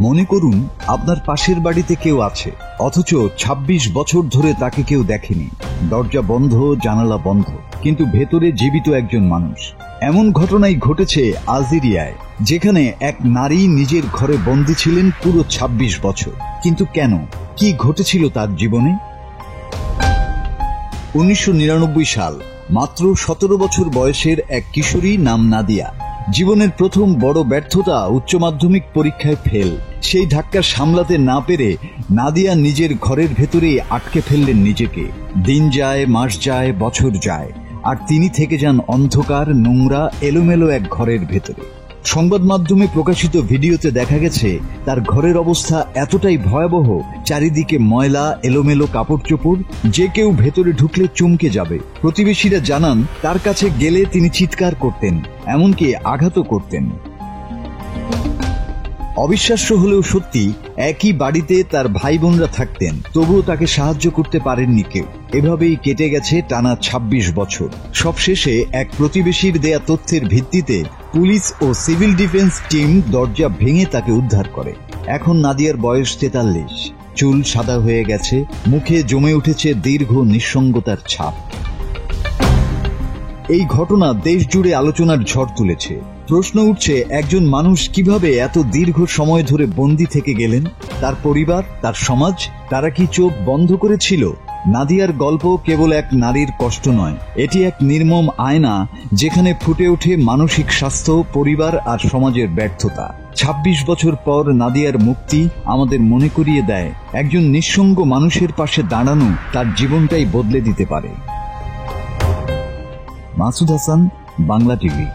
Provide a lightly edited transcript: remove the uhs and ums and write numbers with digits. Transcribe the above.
মনে করুন আপনার পাশের বাড়িতে কেউ আছে, অথচ ২৬ বছর ধরে তাকে কেউ দেখেনি। দরজা বন্ধ, জানালা বন্ধ, কিন্তু ভেতরে জীবিত একজন মানুষ। এমন ঘটনাই ঘটেছে আলজেরিয়ায়, যেখানে এক নারী নিজের ঘরে বন্দী ছিলেন পুরো ২৬ বছর। কিন্তু কেন, কি ঘটেছিল তার জীবনে? ১৯৯৯ সাল, মাত্র ১৭ বছর বয়সের এক কিশোরী নাম নাদিয়া। জীবনের প্রথম বড় ব্যর্থতা, উচ্চ মাধ্যমিক পরীক্ষায় ফেল। সেই ধাক্কা সামলাতে না পেরে নাদিয়া নিজের ঘরের ভেতরেই আটকে ফেললেন নিজেকে। দিন যায়, মাস যায়, বছর যায়, আর তিনি থেকে যান অন্ধকার, নোংরা, এলোমেলো এক ঘরের ভেতরে। সংবাদ মাধ্যমে প্রকাশিত ভিডিওতে দেখা গেছে তার ঘরের অবস্থা এতটাই ভয়াবহ, চারিদিকে ময়লা, এলোমেলো কাপড় চোপড়, যে কেউ ভেতরে ঢুকলে চমকে যাবে। প্রতিবেশীরা জানান তার কাছে গেলে তিনি চিৎকার করতেন, এমনকি আঘাতও করতেন। অবিশ্বাস্য হলেও সত্যি, একই বাড়িতে তার ভাই বোনরা থাকতেন, তবুও তাকে সাহায্য করতে পারেননি কেউ। এভাবেই কেটে গেছে টানা ২৬ বছর। সবশেষে এক প্রতিবেশীর দেয়া তথ্যের ভিত্তিতে পুলিশ ও সিভিল ডিফেন্স টিম দরজা ভেঙে তাকে উদ্ধার করে। এখন নাদিয়ার বয়স ৪৩, চুল সাদা হয়ে গেছে, মুখে জমে উঠেছে দীর্ঘ নিঃসঙ্গতার ছাপ। এই ঘটনা দেশ জুড়ে আলোচনার ঝড় তুলেছে। প্রশ্ন উঠছে, একজন মানুষ কিভাবে এত দীর্ঘ সময় ধরে বন্দী থেকে গেলেন? তার পরিবার, তার সমাজ, তারা কি চোখ বন্ধ করেছিল? নাদিয়ার গল্প কেবল এক নারীর কষ্ট নয়, এটি এক নির্মম আয়না, যেখানে ফুটে ওঠে মানসিক স্বাস্থ্য, পরিবার আর সমাজের ব্যর্থতা। ২৬ বছর পর নাদিয়ার মুক্তি আমাদের মনে করিয়ে দেয়, একজন নিঃসঙ্গ মানুষের পাশে দাঁড়ানো তার জীবনটাই বদলে দিতে পারে। মাসুদ হাসান, বাংলা টিভি।